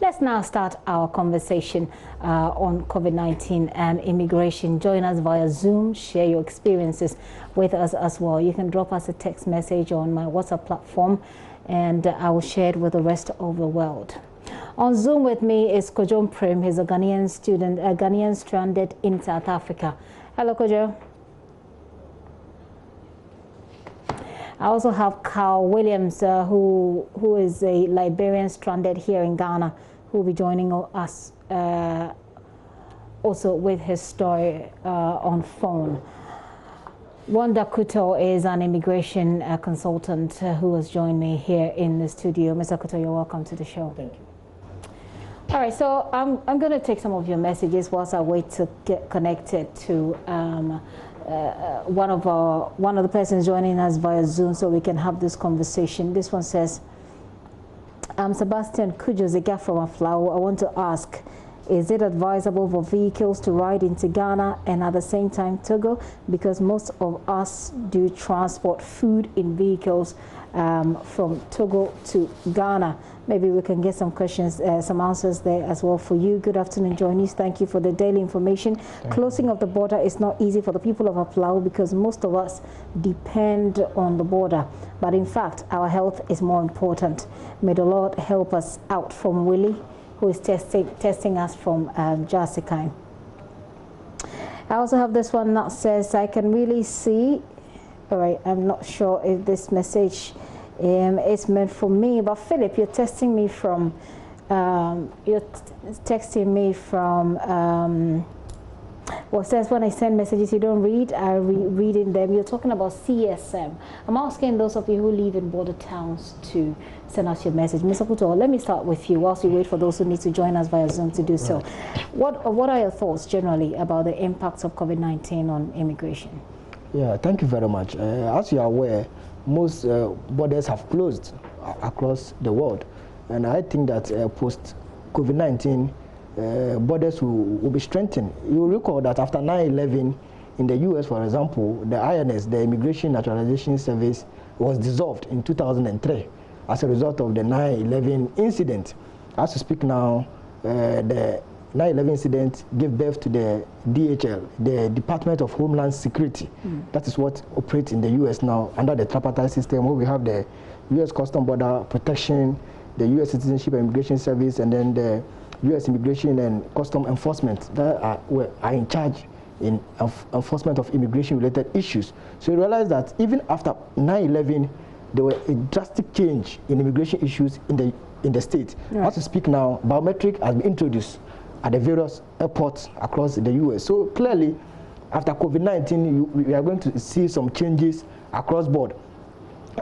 Let's now start our conversation on COVID-19 and immigration. Join us via Zoom. Share your experiences with us as well. You can drop us a text message on my WhatsApp platform, and I will share it with the rest of the world. On Zoom with me is Kojo Prim. He's a Ghanaian student, a Ghanaian stranded in South Africa. Hello, Kojo. I also have Carl Williams, who is a Liberian stranded here in Ghana, who will be joining us also with his story on phone. Wanda Kuto is an immigration consultant who has joined me here in the studio. Mr. Kuto, you're welcome to the show. Thank you. All right, so I'm going to take some of your messages whilst I wait to get connected to one of the persons joining us via Zoom, so we can have this conversation. This one says, I'm Sebastian Kujo from Aflao. I want to ask, is it advisable for vehicles to ride into Ghana and at the same time Togo? Because most of us do transport food in vehicles from Togo to Ghana. Maybe we can get some questions, some answers there as well for you. Good afternoon, JoyNews. Thank you for the daily information. Closing of the border is not easy for the people of Aflao because most of us depend on the border. But in fact, our health is more important. May the Lord help us out. From Willie, who is testing us from Jasikai. I also have this one that says, I can really see. All right, I'm not sure if this message is meant for me, but Philip, you're texting me from what says when I send messages you don't read, I reading them. You're talking about CSM. I'm asking those of you who live in border towns to send us your message. Mr. Kuto, let me start with you whilst we wait for those who need to join us via Zoom to do so. What are your thoughts generally about the impacts of COVID-19 on immigration? Yeah, thank you very much. As you are aware, most borders have closed across the world, and I think that post COVID-19 borders will be strengthened. You will recall that after 9/11 in the US, for example, the INS, the Immigration Naturalization Service, was dissolved in 2003 as a result of the 9/11 incident. As we speak now, the 9/11 incident gave birth to the DHL, the Department of Homeland Security. That is what operates in the US now under the tripartite system, where we have the US Custom Border Protection, the US Citizenship and Immigration Service, and then the US Immigration and Custom Enforcement that are in charge in enforcement of immigration-related issues. So you realize that even after 9/11, there was a drastic change in immigration issues in the state. Right. As we speak now, biometric has been introduced at the various airports across the US. So clearly, after COVID-19, we are going to see some changes across board.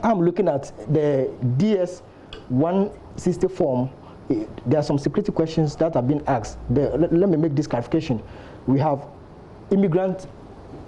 I'm looking at the DS-160 form. There are some security questions that have been asked. Let me make this clarification. We have immigrant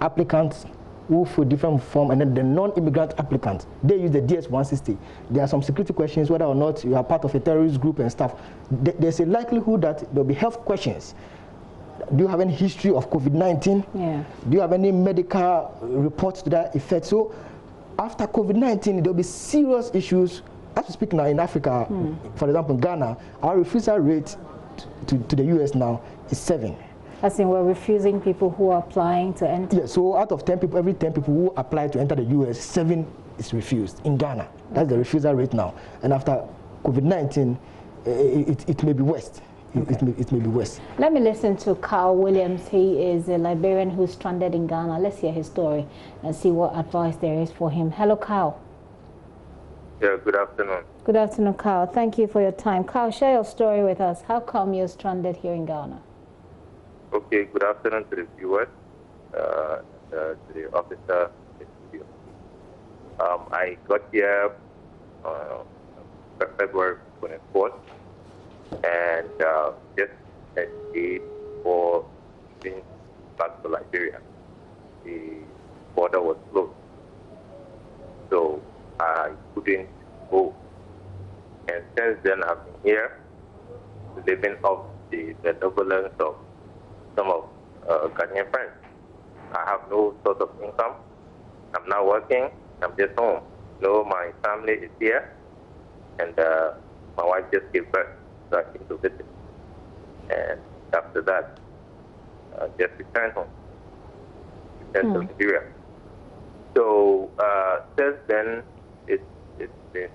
applicants who fill different form, and then the non-immigrant applicants, they use the DS-160. There are some security questions, whether or not you are part of a terrorist group and stuff. There's a likelihood that there'll be health questions. Do you have any history of COVID-19? Yeah. Do you have any medical reports to that effect? So after COVID-19, there'll be serious issues. As we speak now in Africa, for example, Ghana, our refusal rate to the US now is 7. As in, we're refusing people who are applying to enter? Yeah, so out of 10 people, every 10 people who apply to enter the US, 7 is refused in Ghana. That's the refusal rate now. And after COVID-19, it may be worse. Okay. It may be worse. Let me listen to Carl Williams. He is a Liberian who's stranded in Ghana. Let's hear his story and see what advice there is for him. Hello, Carl. Yeah, good afternoon. Good afternoon, Carl. Thank you for your time. Carl, share your story with us. How come you're stranded here in Ghana? Okay, good afternoon to the viewers, to the officer in the studio. I got here February 24th, and just a day before being back to Liberia, the border was closed. So I couldn't go. And since then, I've been here, living off the benevolence of some of Ghanaian friends. I have no source of income. I'm not working. I'm just home. No, my family is here, and my wife just gave birth. So I came to visit. And after that, just returned home. Returned to Nigeria. So since then, it's been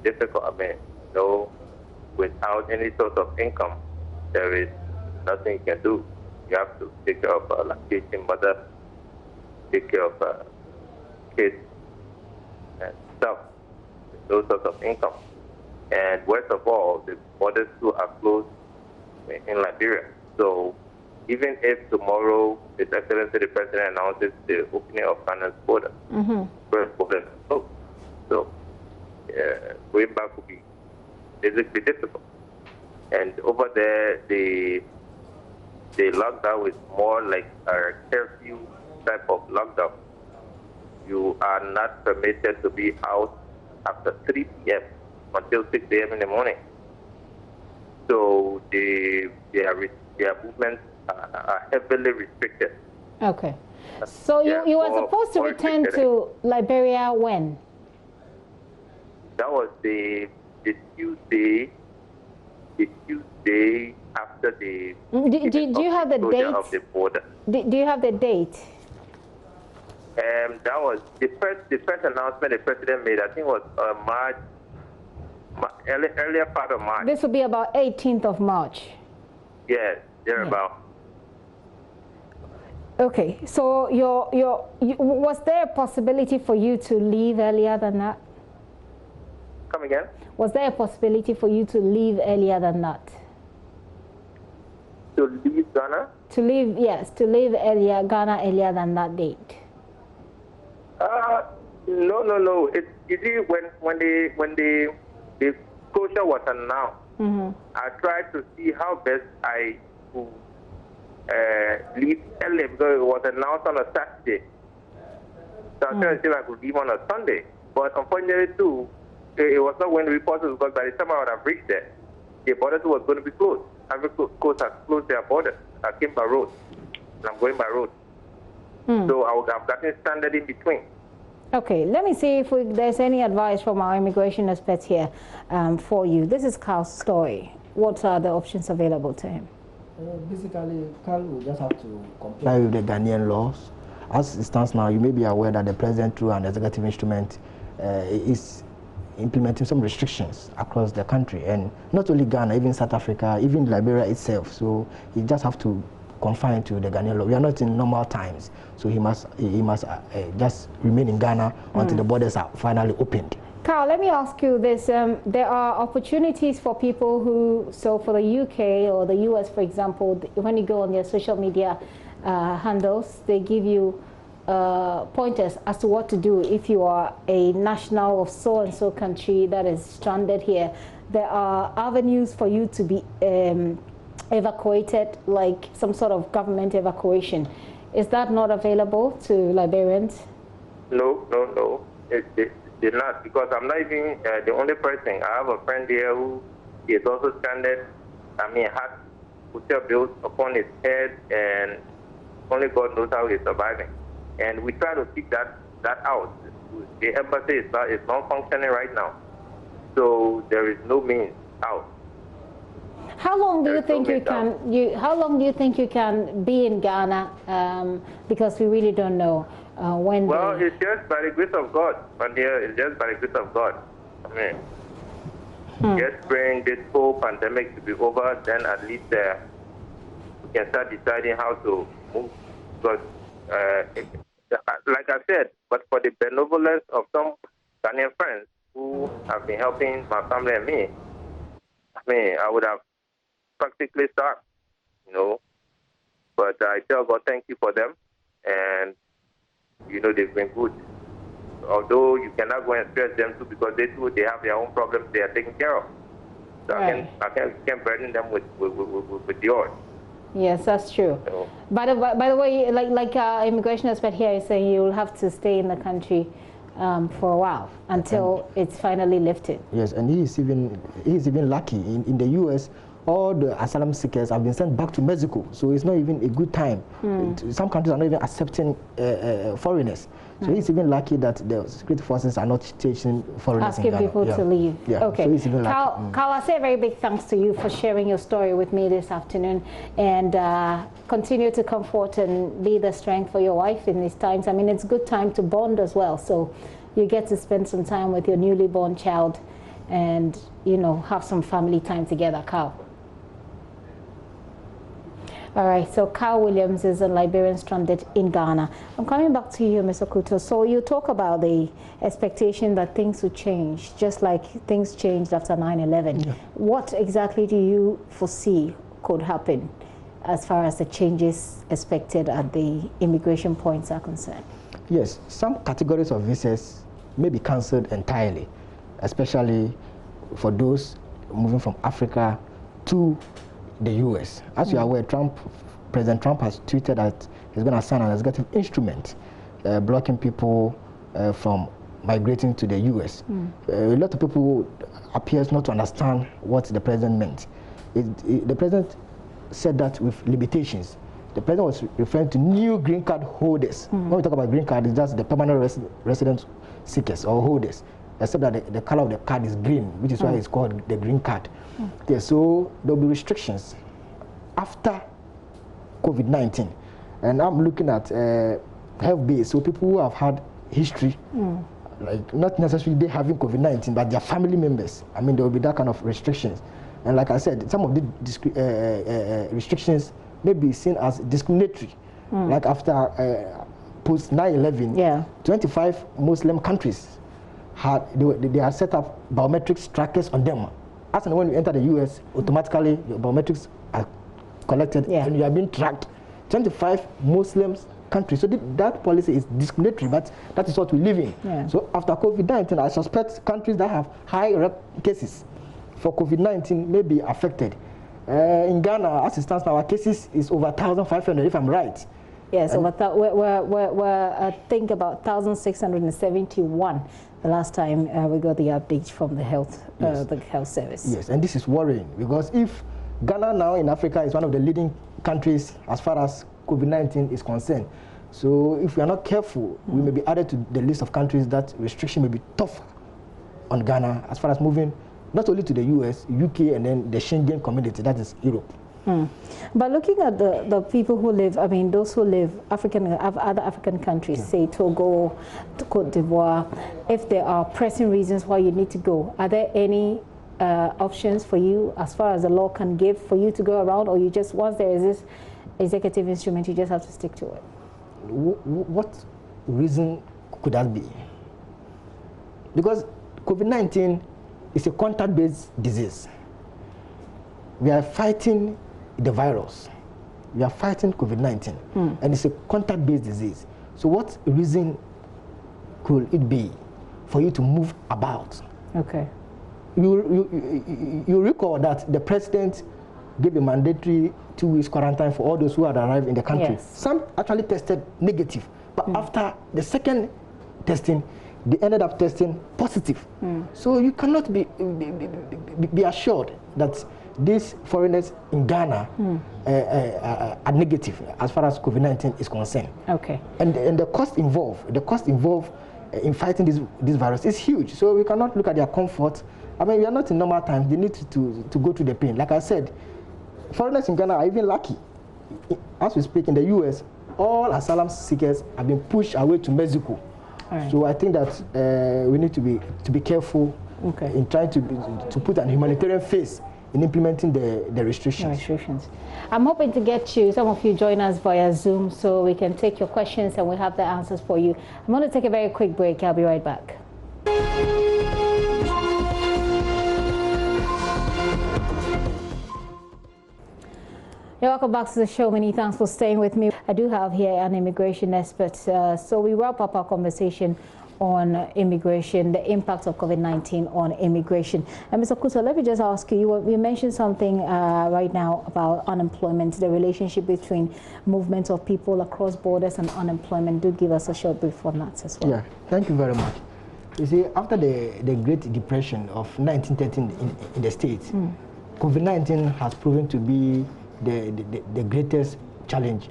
difficult. I mean, without any source of income, there is nothing you can do. You have to take care of a lactating mother, take care of kids and stuff, those sorts of income. And worst of all, the borders too are closed in Liberia. So even if tomorrow His Excellency the President announces the opening of Ghana's border, first border is closed. So going back will be basically difficult. And over there, the lockdown is more like a curfew type of lockdown. You are not permitted to be out after 3 p.m. until 6 a.m. in the morning. So their movements are heavily restricted. Okay. So you were supposed to return to Liberia when? That was the Tuesday after the do you have the date of the border. Do you have the date? That was the first announcement the president made. I think was March, earlier part of March. This will be about 18th of March. Yes, thereabout. Okay, so was there a possibility for you to leave earlier than that? Come again? Was there a possibility for you to leave earlier than that? To leave Ghana? To leave, yes, to leave Ghana earlier than that date. No. You see, when the closure was announced, I tried to see how best I could leave early because it was announced on a Saturday. So I tried to see if I could leave on a Sunday. But unfortunately, too, it was not when the report was because by the time I would have reached there, the border was going to be closed. Every coast has closed their border. I came by road, and I'm going by road. So I would have gotten stranded in between. Okay, let me see if there's any advice from our immigration experts here for you. This is Carl's story. What are the options available to him? Basically, Carl will just have to comply with the Ghanaian laws. As it stands now, you may be aware that the president, through an executive instrument, is implementing some restrictions across the country, and not only Ghana, even South Africa, even Liberia itself. So he just have to confine to the Ghanaian law. We are not in normal times, so he must just remain in Ghana until the borders are finally opened. Carl, let me ask you this. There are opportunities for people who, so for the UK or the US, for example, when you go on their social media handles, they give you pointers as to what to do if you are a national of so-and-so country that is stranded here. There are avenues for you to be evacuated, like some sort of government evacuation. Is that not available to Liberians? No. They're not, because I'm not even the only person. I have a friend here who is also stranded. I mean, had hotel bills upon his head, and only God knows how he's surviving. And we try to keep that out. The embassy is not functioning right now, so there is no means out. How long do you think you can? How long do you think you can be in Ghana? Because we really don't know when. Well, it's just by the grace of God. But here, it's just by the grace of God. I mean, just praying this whole pandemic to be over. Then at least we can start deciding how to move. Because, like I said, but for the benevolence of some Ghanaian friends who have been helping my family and me, I mean, I would have practically starved, But I tell God, thank you for them, and they've been good. Although you cannot go and stress them too, because they have their own problems they are taking care of. So right. I can't burden them with yours. Yes, that's true. By the way, like immigration expert here is saying, you will have to stay in the country for a while until it's finally lifted. Yes, and he is even lucky. In the U.S., all the asylum seekers have been sent back to Mexico, so it's not even a good time. Some countries are not even accepting foreigners. So he's even lucky that the security forces are not chasing foreigners asking people to leave. Yeah. Okay. So he's even lucky. Carl, I say a very big thanks to you for sharing your story with me this afternoon, and continue to comfort and be the strength for your wife in these times. I mean, it's a good time to bond as well. So you get to spend some time with your newly born child and, you know, have some family time together, Carl. All right, so Carl Williams is a Liberian stranded in Ghana. I'm coming back to you, Mr. Kuto. So you talk about the expectation that things will change, just like things changed after 9/11. Yeah. What exactly do you foresee could happen as far as the changes expected at the immigration points are concerned? Yes, some categories of visas may be cancelled entirely, especially for those moving from Africa to the U.S. As you are aware, President Trump has tweeted that he's going to sign an executive instrument blocking people from migrating to the U.S. A lot of people appears not to understand what the president meant. The president said that with limitations. The president was referring to new green card holders. When we talk about green card, it's just the permanent resident seekers or holders, except that the color of the card is green, which is why it's called the green card. Yeah, so there will be restrictions after COVID-19. And I'm looking at health base, so people who have had history, like not necessarily they having COVID-19, but their family members. I mean, there will be that kind of restrictions. And like I said, some of the restrictions may be seen as discriminatory. Like after post 9/11, 25 Muslim countries they had set up biometrics trackers on them. As and when you enter the US, automatically your biometrics are collected and you are being tracked. 25 Muslim countries. So that policy is discriminatory, but that is what we live in. Yeah. So after COVID-19, I suspect countries that have high cases for COVID-19 may be affected. In Ghana, as it stands now, our cases is over 1,500, if I'm right. Yes, we're I think about 1,671 the last time we got the update from the health service. Yes, and this is worrying because if Ghana now in Africa is one of the leading countries as far as COVID-19 is concerned, so if we are not careful, we may be added to the list of countries that restriction may be tough on Ghana as far as moving not only to the US, UK, and then the Schengen community, that is Europe. But looking at the people who live, I mean, those who live other African countries, say Togo, Cote d'Ivoire, if there are pressing reasons why you need to go, are there any options for you as far as the law can give for you to go around, or you just, once there is this executive instrument, you just have to stick to it? What reason could that be? Because COVID-19 is a contact-based disease. We are fighting the virus. We are fighting COVID-19, and it's a contact-based disease. So what reason could it be for you to move about? Okay. You recall that the president gave a mandatory 2 weeks quarantine for all those who had arrived in the country. Yes. Some actually tested negative, but after the second testing, they ended up testing positive. So you cannot be assured that these foreigners in Ghana are negative as far as COVID-19 is concerned. Okay. And the cost involved in fighting this virus is huge. So we cannot look at their comfort. I mean, we are not in normal times. They need to go through the pain. Like I said, foreigners in Ghana are even lucky. As we speak, in the US, all asylum seekers have been pushed away to Mexico. Right. So I think that we need to be careful in trying to put an humanitarian face in implementing the restrictions. I'm hoping to get some of you join us via Zoom so we can take your questions and we have the answers for you. I'm going to take a very quick break. I'll be right back. Welcome back to the show. Many thanks for staying with me. I do have here an immigration expert. So we wrap up our conversation on immigration, the impact of COVID-19 on immigration. And Mr. Kuto, let me just ask you, you mentioned something right now about unemployment, the relationship between movement of people across borders and unemployment. Do give us a short brief on that as well. Yeah, thank you very much. You see, after the Great Depression of 1913 in the States, COVID-19 has proven to be the greatest challenge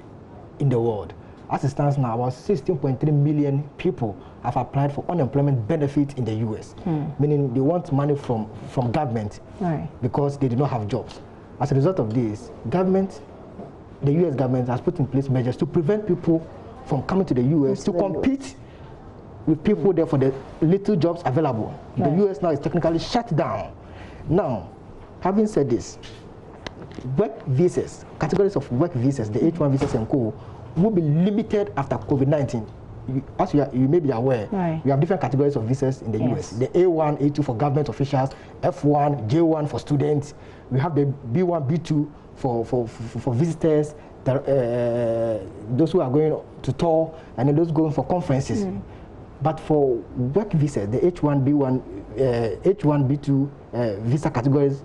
in the world. As it stands now, about 16.3 million people have applied for unemployment benefit in the US, meaning they want money from government because they do not have jobs. As a result of this, the US government has put in place measures to prevent people from coming to the US to compete with people there for the little jobs available. The US now is technically shut down. Now, having said this, work visas, categories of work visas, the H1 visas and co, will be limited after COVID-19. As you may be aware, we have different categories of visas in the US. The A1, A2 for government officials, F1, J1 for students. We have the B1, B2 for visitors, those who are going to tour, and then those going for conferences. But for work visas, the H1, B1, H1, B2 visa categories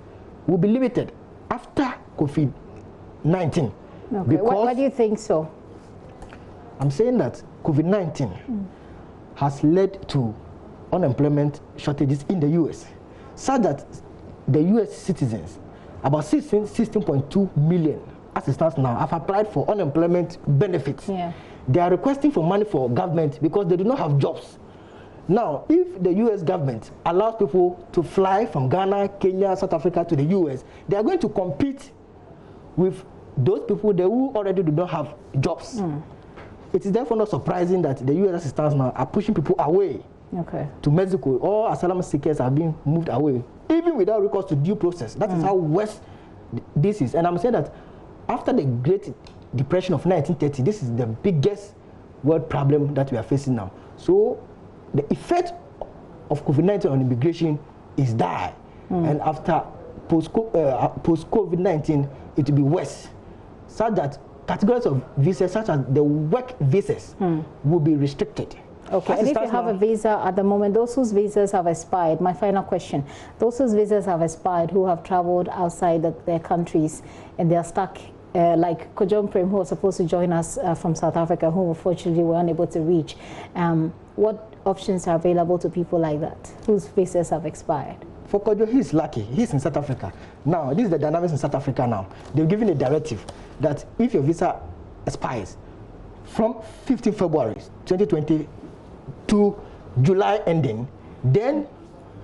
will be limited after COVID-19. Okay. Why do you think so? I'm saying that COVID-19 has led to unemployment shortages in the US, such that the US citizens, about 16.2 million, as it stands now, have applied for unemployment benefits. They are requesting for money for government because they do not have jobs. Now, if the US government allows people to fly from Ghana, Kenya, South Africa to the US, they are going to compete with those people there who already do not have jobs. It is therefore not surprising that the US assistants now are pushing people away to Mexico. All asylum seekers are being moved away, even without recourse to due process. That is how worse this is. And I'm saying that after the Great Depression of 1930, this is the biggest world problem that we are facing now. So the effect of COVID-19 on immigration is dire. And after post-COVID-19, it will be worse, such that categories of visas, such as the work visas, will be restricted. Okay, and if you have a visa at the moment, those whose visas have expired, my final question, those whose visas have expired who have traveled outside their countries and they are stuck, like Kojon Prem, who was supposed to join us from South Africa, who unfortunately were unable to reach, what options are available to people like that, whose visas have expired? For Kojo, he's lucky. He's in South Africa. Now, this is the dynamics in South Africa now. They've given a directive that if your visa expires from 15 February 2020 to July ending, then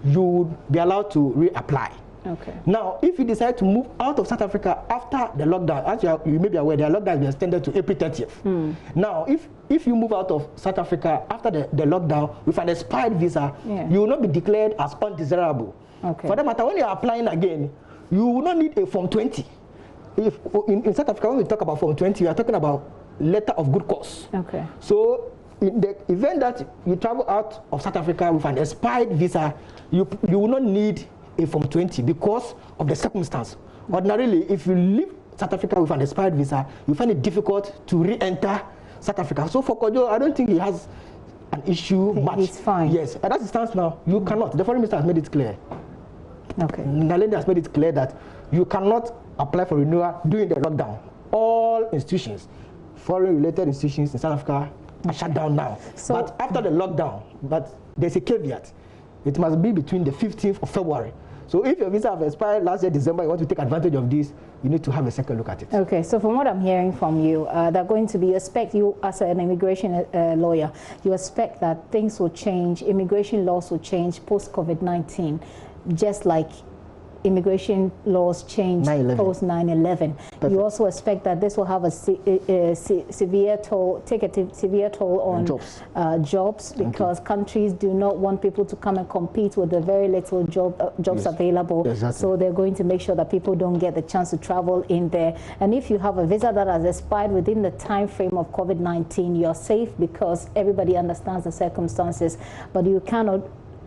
you would be allowed to reapply. Okay. Now, if you decide to move out of South Africa after the lockdown, as you may be aware, the lockdown has been extended to April 30th. Now, if you move out of South Africa after the lockdown with an expired visa, you will not be declared as undesirable. Okay. For that matter, when you are applying again, you will not need a Form 20. If in South Africa, when we talk about Form 20, we are talking about letter of good cause. Okay. So, in the event that you travel out of South Africa with an expired visa, you will not need a Form 20 because of the circumstance. Ordinarily, if you leave South Africa with an expired visa, you find it difficult to re-enter South Africa. So for Kojo, I don't think he has an issue much. He's fine. Yes, and as it stands now, you cannot. The Foreign Minister has made it clear. Okay. Naledi has made it clear that you cannot apply for renewal during the lockdown. All institutions, foreign-related institutions in South Africa are shut down now. So, but after the lockdown, but there's a caveat. It must be between the 15th of February. So if your visa have expired last year, December, you want to take advantage of this, you need to have a second look at it. Okay, so from what I'm hearing from you, they're going to be, you as an immigration lawyer, you expect that things will change, immigration laws will change post-COVID-19, just like immigration laws changed post 9/11. You also expect that this will have a severe toll on jobs because countries do not want people to come and compete with the very little jobs available. Exactly. So they're going to make sure that people don't get the chance to travel in there. And if you have a visa that has expired within the time frame of COVID-19, you're safe because everybody understands the circumstances, but you cannot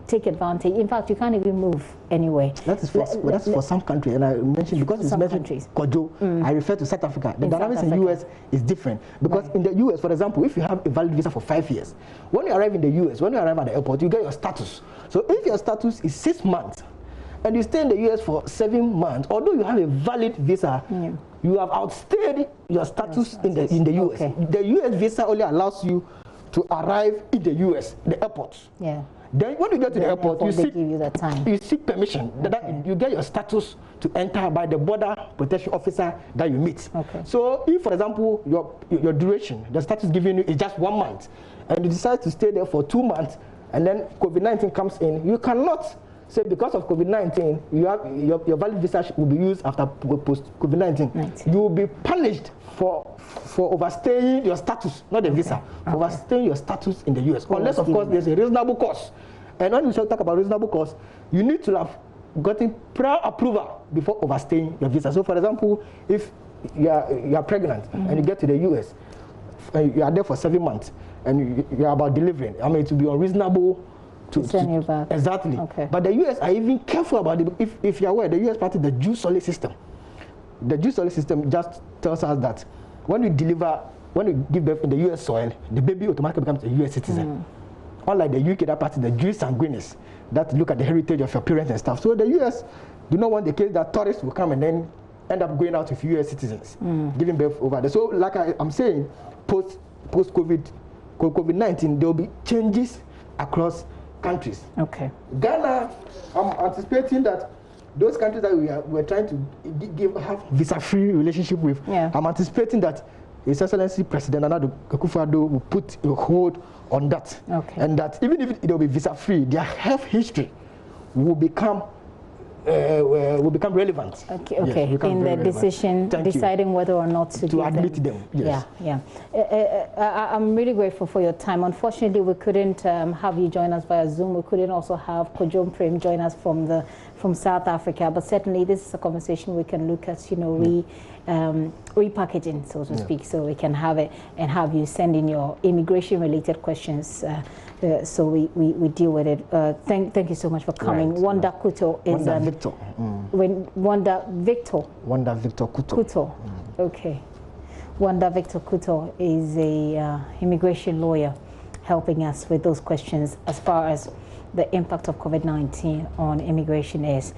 take advantage. In fact, you can't even move anyway. That's for some countries, and I mentioned because it's mentioned Kojo, I refer to South Africa. The dynamics in the US is different because in the US, for example, if you have a valid visa for 5 years, when you arrive in the US, when you arrive at the airport, you get your status. So if your status is 6 months and you stay in the US for 7 months, although you have a valid visa, you have outstayed your status in the US. Okay. The US visa only allows you to arrive in the US, the airports. Then when you get to the airport, you give you the time. You seek permission. Okay. That you get your status to enter by the border protection officer that you meet. Okay. So if, for example, your duration, the status given you is just 1 month, and you decide to stay there for 2 months, and then COVID-19 comes in, you cannot say because of COVID-19, your valid visa will be used after post-COVID-19. You will be punished for overstaying your status, not the visa, for overstaying your status in the US. Unless, of course, there's a reasonable cause. And when we talk about reasonable cause, you need to have gotten prior approval before overstaying your visa. So, for example, if you are pregnant and you get to the US, and you are there for 7 months, and you are about delivering, I mean, it will be unreasonable to send you back. Exactly. Okay. But the US are even careful about it. If you're aware, the US part is the Jew solid system. The Jew solid system just tells us that when you give birth in the US soil, the baby automatically becomes a US citizen. Unlike the UK, that part is the Jew sanguinis that look at the heritage of your parents and stuff. So the US do not want the case that tourists will come and then end up going out with US citizens, giving birth over there. So like I'm saying, post-COVID-19, there will be changes across countries. Okay. Ghana, I'm anticipating that those countries that we're trying to have visa-free relationship with, I'm anticipating that His Excellency President Nana Akufo-Addo will put a hold on that. Okay. And that even if it will be visa-free, their health history will become relevant. Okay, okay. Yes, in the decision, deciding whether or not to admit them. Yes. Yeah. I'm really grateful for your time. Unfortunately, we couldn't have you join us via Zoom. We couldn't also have Kojom Prem join us from South Africa. But certainly, this is a conversation we can look at, repackaging, so to speak, so we can have it and have you send in your immigration-related questions. So we deal with it. Thank you so much for coming. Right. Wanda Kuto is Victor. Wanda Victor Kuto. Okay. Wanda Victor Kuto is a immigration lawyer helping us with those questions as far as the impact of COVID-19 on immigration is.